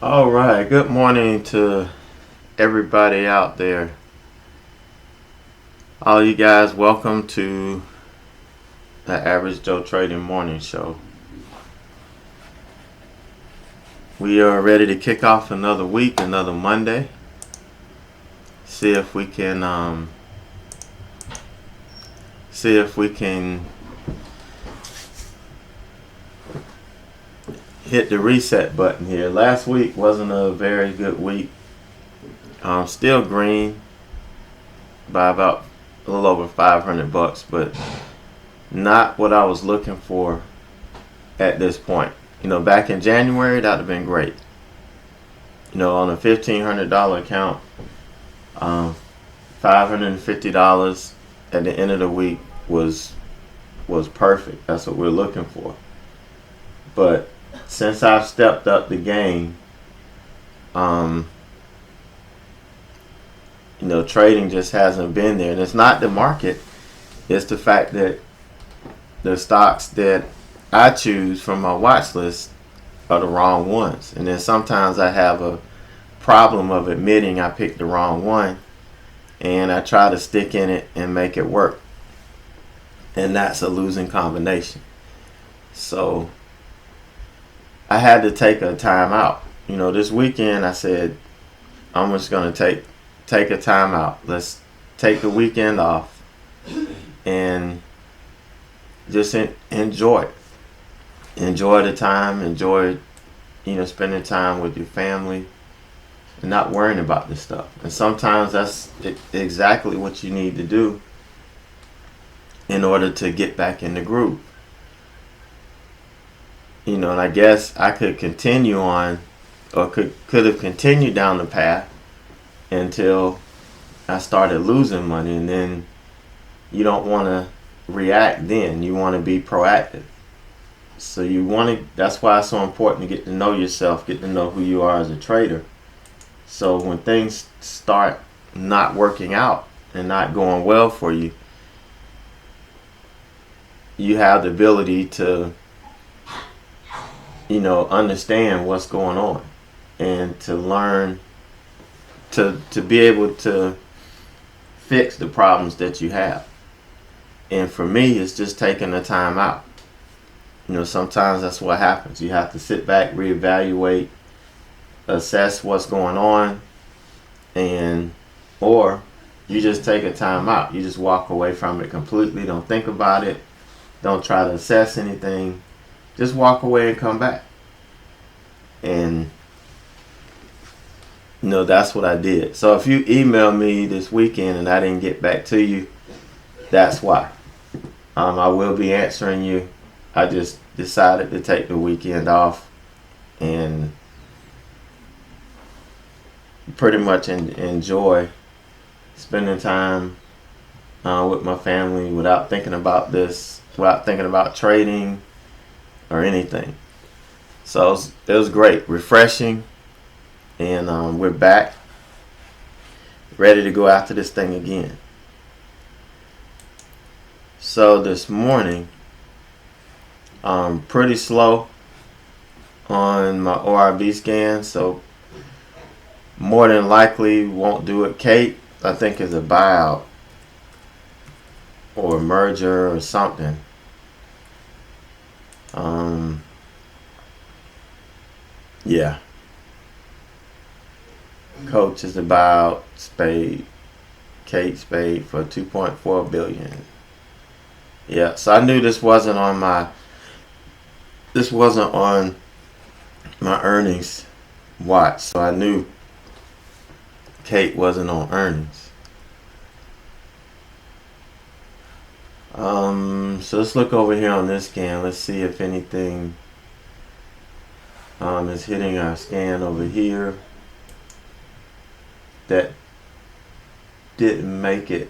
All right, good morning to everybody out there. All you guys, welcome to the Average Joe Trading Morning Show. We are ready to kick off another week, another Monday. See if we can hit the reset button here. Last week wasn't a very good week. Still green by about a little over $500, but not what I was looking for at this point. Back in January, that would have been great. On a $1,500 account, $550 at the end of the week was perfect. That's what we're looking for. But since I've stepped up the game, trading just hasn't been there. And it's not the market. It's the fact that the stocks that I choose from my watch list are the wrong ones. And then sometimes I have a problem of admitting I picked the wrong one, and I try to stick in it and make it work. And that's a losing combination. So I had to take a time out. This weekend I said, I'm just going to take a time out. Let's take the weekend off and just enjoy it. Enjoy the time. Enjoy, spending time with your family and not worrying about this stuff. And sometimes that's exactly what you need to do in order to get back in the groove. And I guess I could continue on, or could have continued down the path until I started losing money. And then you don't want to react then. You want to be proactive. So that's why it's so important to get to know yourself, get to know who you are as a trader. So when things start not working out and not going well for you, you have the ability to understand what's going on and to learn to be able to fix the problems that you have. And for me, it's just taking the time out. Sometimes that's what happens. You have to sit back, reevaluate, assess what's going on, or you just take a time out. You just walk away from it completely. Don't think about it. Don't try to assess anything. Just walk away and come back. And that's what I did. So if you email me this weekend and I didn't get back to you, that's why. I will be answering you. I just decided to take the weekend off and pretty much enjoy spending time with my family without thinking about this, without thinking about trading or anything. So it was great, refreshing, and we're back, ready to go after this thing again. So this morning, pretty slow on my ORB scan, so more than likely won't do it. Kate, I think, is a buyout or a merger or something. Yeah. Coach is a buyout. Kate Spade for $2.4 billion. Yeah, so I knew this wasn't on my earnings watch, so I knew Kate wasn't on earnings. So let's look over here on this scan. Let's see if anything is hitting our scan over here that didn't make it.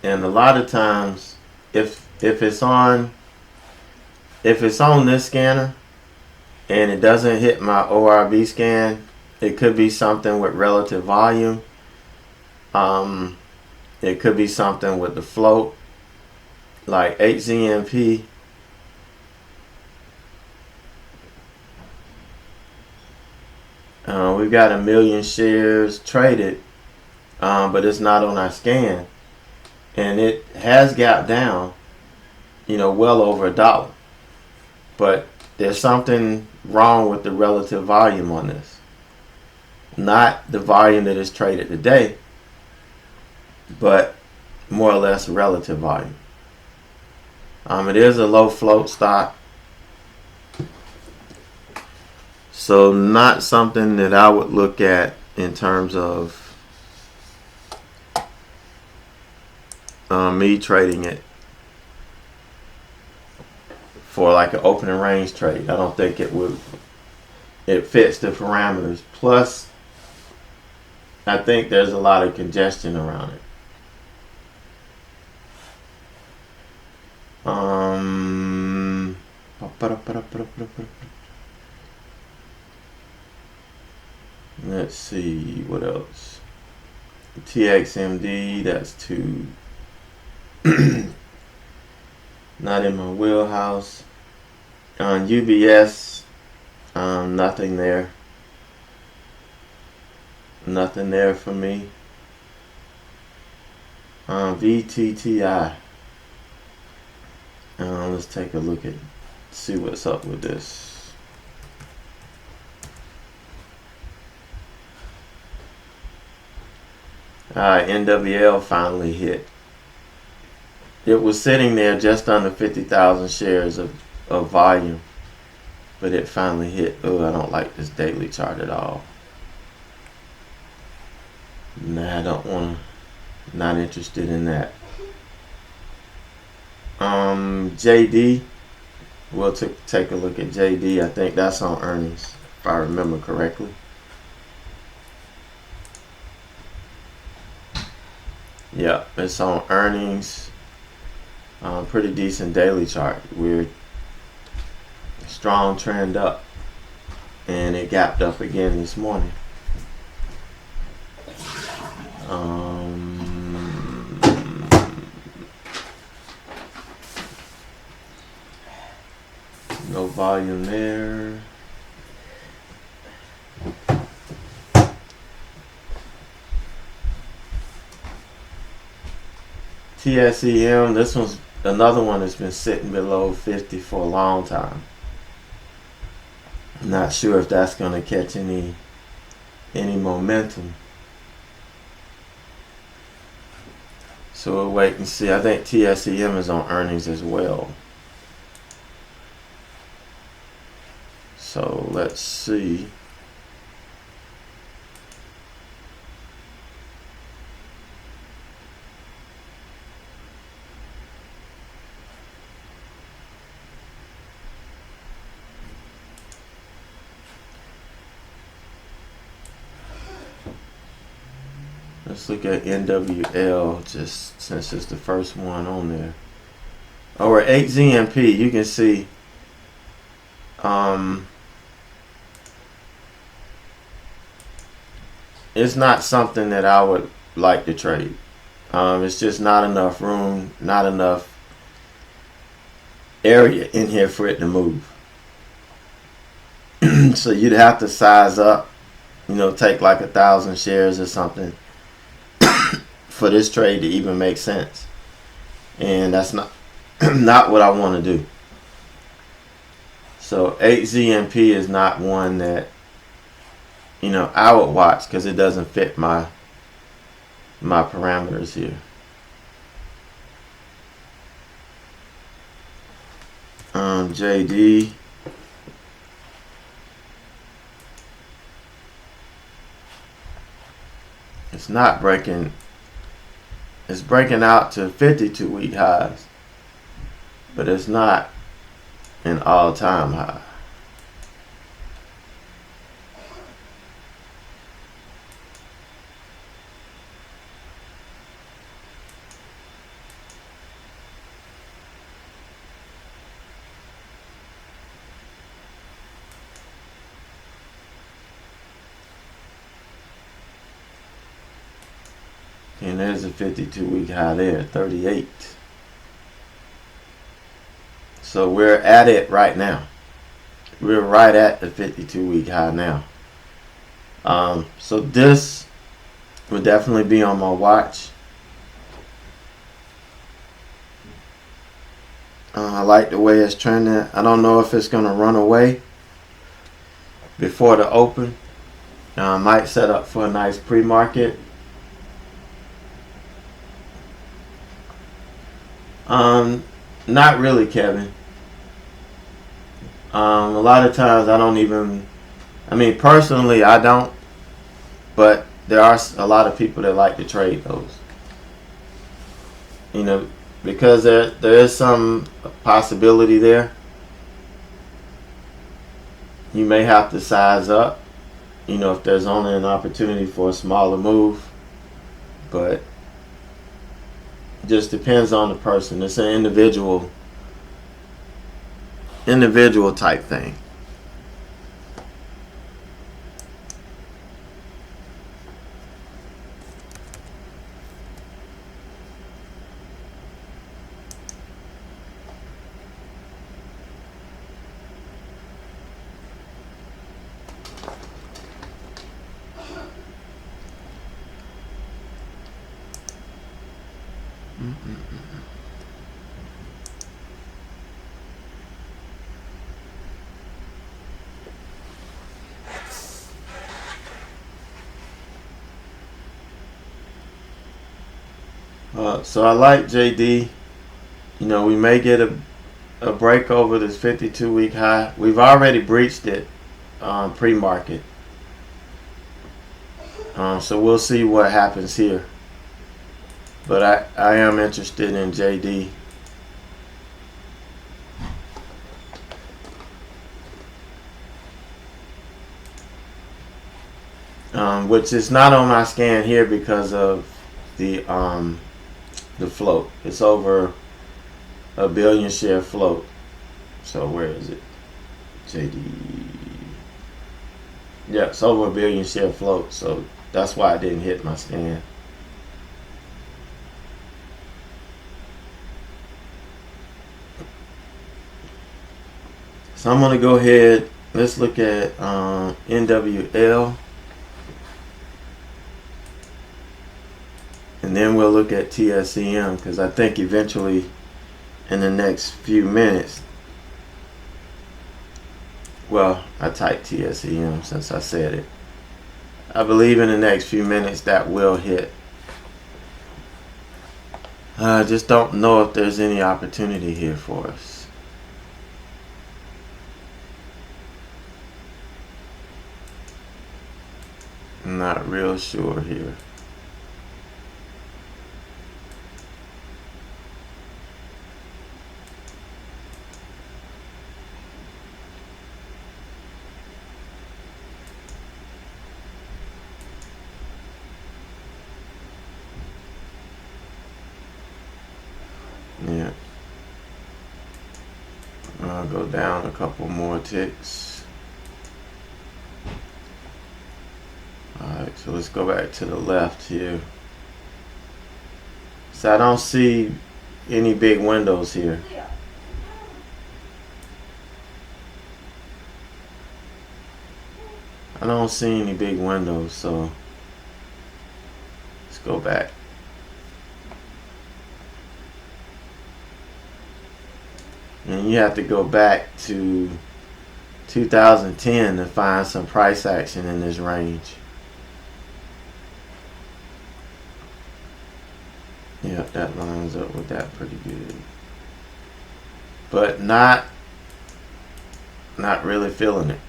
And a lot of times, if it's on this scanner and it doesn't hit my ORB scan, it could be something with relative volume. It could be something with the float, like HZMP We've got 1 million shares traded, but it's not on our scan, and it has gapped down, well over $1. But there's something wrong with the relative volume on this. Not the volume that is traded today, but more or less relative volume. It is a low float stock, so not something that I would look at in terms of me trading it for like an opening range trade. I don't think it fits the parameters. Plus, I think there's a lot of congestion around it. Let's see what else. TXMD, that's too not in my wheelhouse. On UBS, nothing there. Nothing there for me. VTTI. Let's take a look at, see what's up with this. NWL finally hit. It was sitting there just under 50,000 shares of volume, but it finally hit. Oh, I don't like this daily chart at all. Nah, I don't want to. Not interested in that. JD. We'll take a look at JD. I think that's on earnings, if I remember correctly. Yeah, it's on earnings. Pretty decent daily chart. We're strong trend up, and it gapped up again this morning. No volume there. TSEM, this one's another one that's been sitting below 50 for a long time. Not sure if that's going to catch any momentum. So we'll wait and see. I think TSEM is on earnings as well. So let's see. Let's look at NWL just since it's the first one on there. Over 8ZMP, you can see it's not something that I would like to trade. It's just not enough room, not enough area in here for it to move. So you'd have to size up, take like 1,000 shares or something for this trade to even make sense. And that's not not what I want to do. So 8ZMP is not one that I would watch because it doesn't fit my parameters here. JD. It's not breaking. It's breaking out to 52-week highs, but it's not an all-time high. And there's a 52-week high there, 38. So we're at it right now. We're right at the 52-week high now. So this would definitely be on my watch. I like the way it's trending. I don't know if it's gonna run away before the open. I might set up for a nice pre-market. Not really, Kevin. A lot of times I don't even. I mean, personally, I don't. But there are a lot of people that like to trade those. You know, because there is some possibility there. You may have to size up. You know, if there's only an opportunity for a smaller move, but it just depends on the person. It's an individual type thing. So I like JD. You know, we may get a break over this 52-week high. We've already breached it pre-market. So we'll see what happens here. But I am interested in JD. Which is not on my scan here because of the float. It's over a billion share float. So where is it? JD. Yeah, it's over a billion share float. So that's why I didn't hit my scan. So I'm going to go ahead. Let's look at NWL. And then we'll look at TSCM because I think eventually in the next few minutes, well, I typed TSCM since I said it. I believe in the next few minutes that will hit. I just don't know if there's any opportunity here for us. I'm not real sure here. Yeah. I'll go down a couple more ticks. Alright, so let's go back to the left here. So I don't see any big windows here. I don't see any big windows, so let's go back. And you have to go back to 2010 to find some price action in this range. Yep, that lines up with that pretty good. But not really feeling it.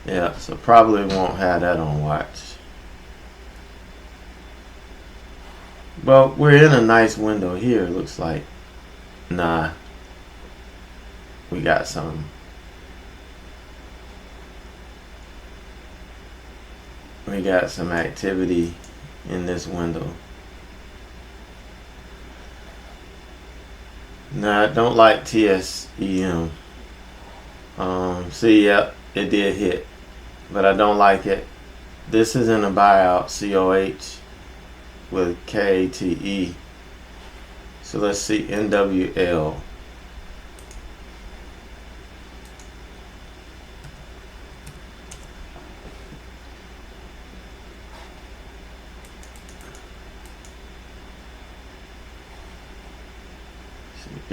Yeah, so probably won't have that on watch. Well, we're in a nice window here, looks like. Nah. We got some. We got some activity in this window. Nah, I don't like TSEM. See, yep, it did hit. But I don't like it. This is in a buyout, COH with KATE. So let's see NWL.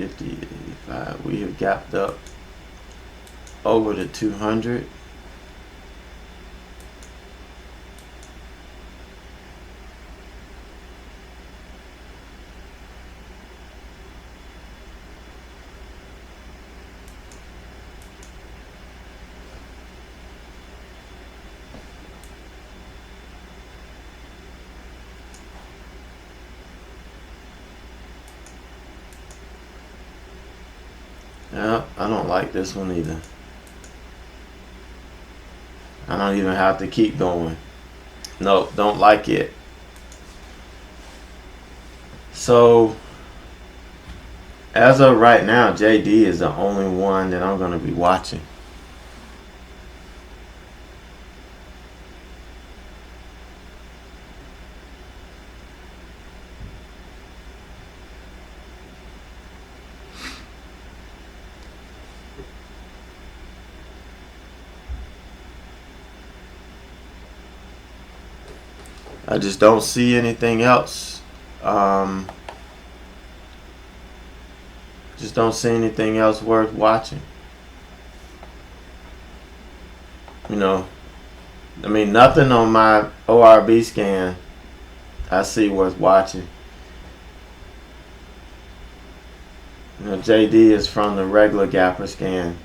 50, 85. We have gapped up over the 200. Yeah, I don't like this one either. I don't even have to keep going. Nope, don't like it. So, as of right now, JD is the only one that I'm going to be watching. I just don't see anything else. Just don't see anything else worth watching. You know, I mean, nothing on my ORB scan I see worth watching. You know, JD is from the regular gapper scan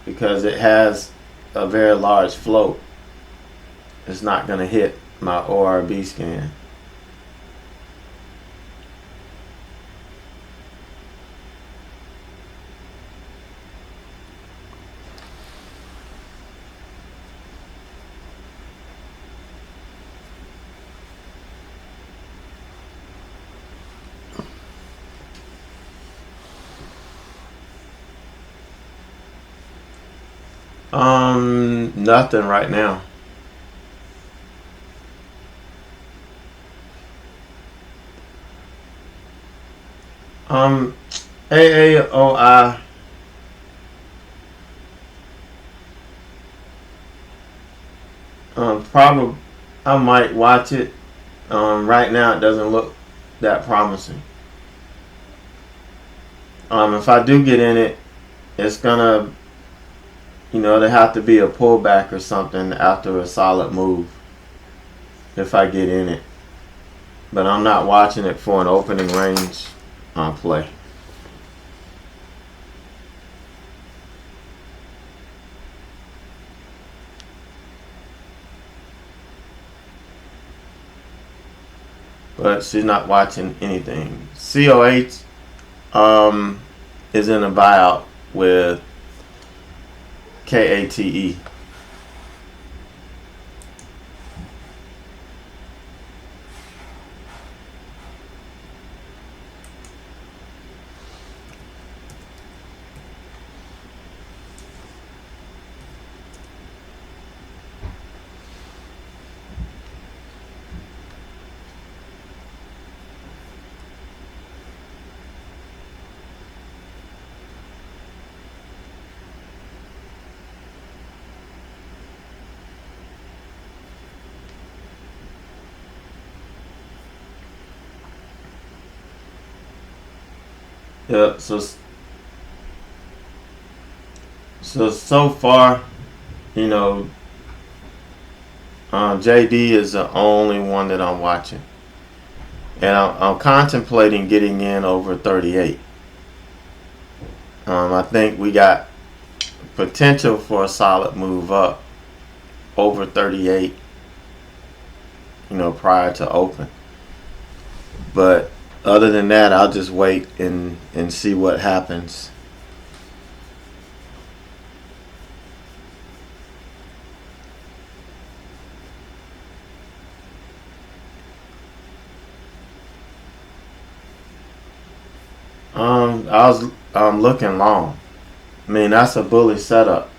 because it has a very large float. It's not going to hit my ORB scan. Nothing right now. AAOI. Probably I might watch it. Right now it doesn't look that promising. If I do get in it, it's gonna, there have to be a pullback or something after a solid move if I get in it. But I'm not watching it for an opening range play. But she's not watching anything. COH is in a buyout with KATE. Yeah, so far, JD is the only one that I'm watching, and I'm contemplating getting in over 38. I think we got potential for a solid move up over 38, prior to open. But other than that, I'll just wait and see what happens. I was looking long. I mean, that's a bullish setup,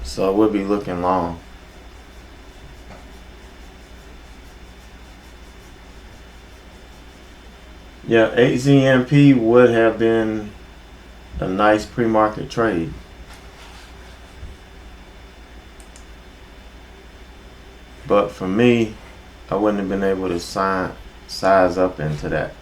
so we'll be looking long. Yeah, 8ZMP would have been a nice pre-market trade. But for me, I wouldn't have been able to size up into that.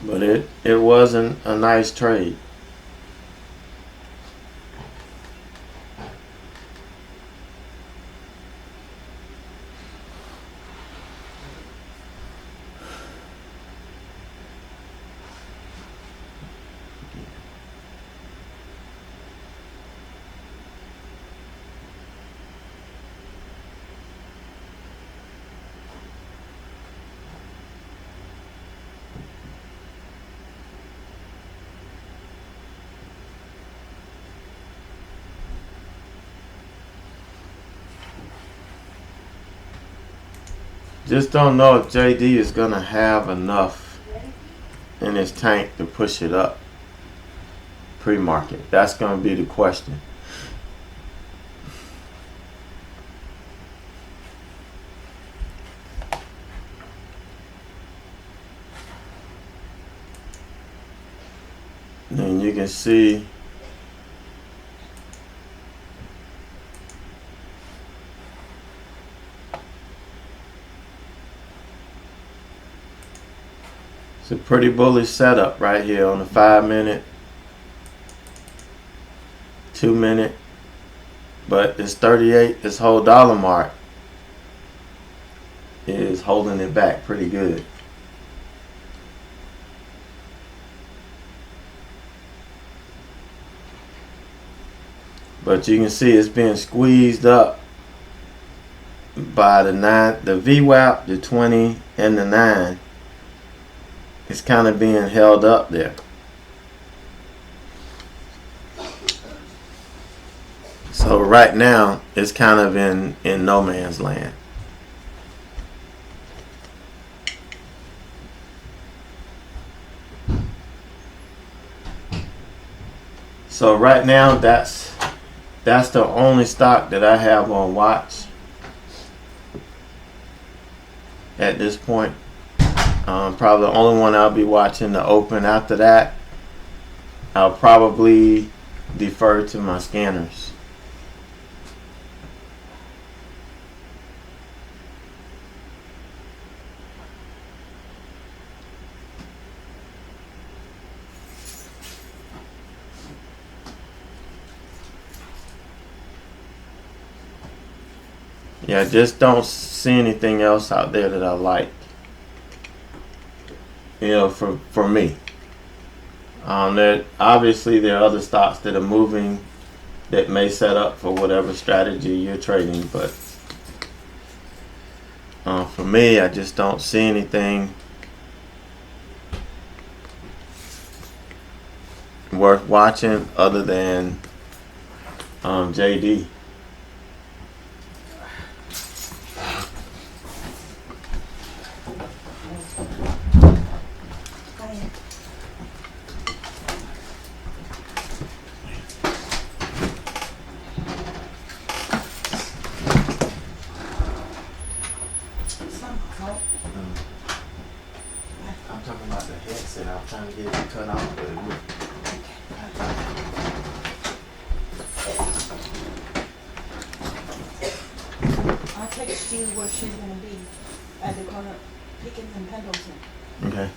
But it wasn't a nice trade. Just don't know if JD is going to have enough in his tank to push it up pre-market. That's going to be the question. And you can see it's a pretty bullish setup right here on the 5-minute, 2-minute, but this 38, this whole dollar mark is holding it back pretty good. But you can see it's being squeezed up by the 9, the VWAP, the 20, and the 9. It's kind of being held up there. So right now it's kind of in no man's land. So right now that's the only stock that I have on watch at this point. Probably the only one I'll be watching the open. After that, I'll probably defer to my scanners. Yeah, I just don't see anything else out there that I like. You know, for me. Obviously there are other stocks that are moving that may set up for whatever strategy you're trading, but for me, I just don't see anything worth watching other than JD. I'm talking about the headset. I'm trying to get it cut off, but I'll text you where she's gonna be at the corner, Pickens and Pendleton. okay.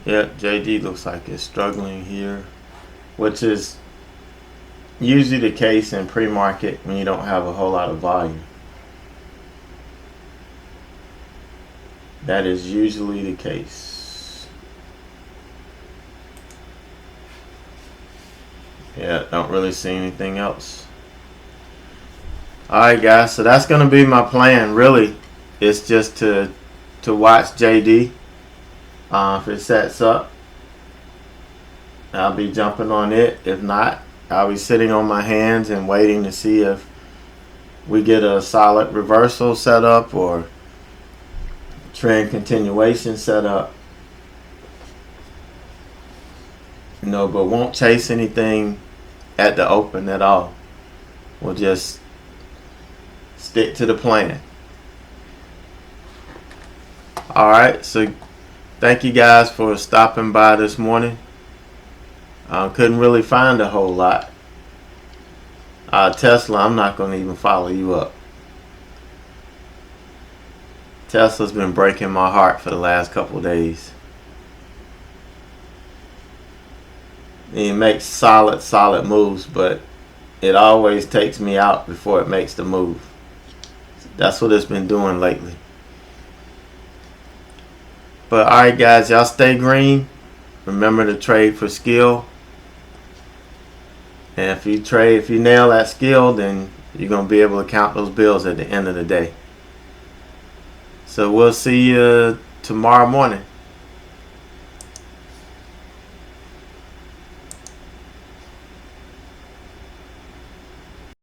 Yeah, JD looks like it's struggling here, which is usually the case in pre-market when you don't have a whole lot of volume. That is usually the case. Yeah, don't really see anything else. Alright guys, so that's going to be my plan really. It's just to watch JD. If it sets up, I'll be jumping on it. If not, I'll be sitting on my hands and waiting to see if we get a solid reversal set up or trend continuation set up. You know, but won't chase anything at the open at all. We'll just stick to the plan. Alright, so thank you guys for stopping by this morning. Couldn't really find a whole lot. Tesla, I'm not going to even follow you up. Tesla's been breaking my heart for the last couple days. It makes solid moves, but it always takes me out before it makes the move. That's what it's been doing lately. But alright guys, y'all stay green. Remember to trade for skill. And if you nail that skill, then you're going to be able to count those bills at the end of the day. So we'll see you tomorrow morning.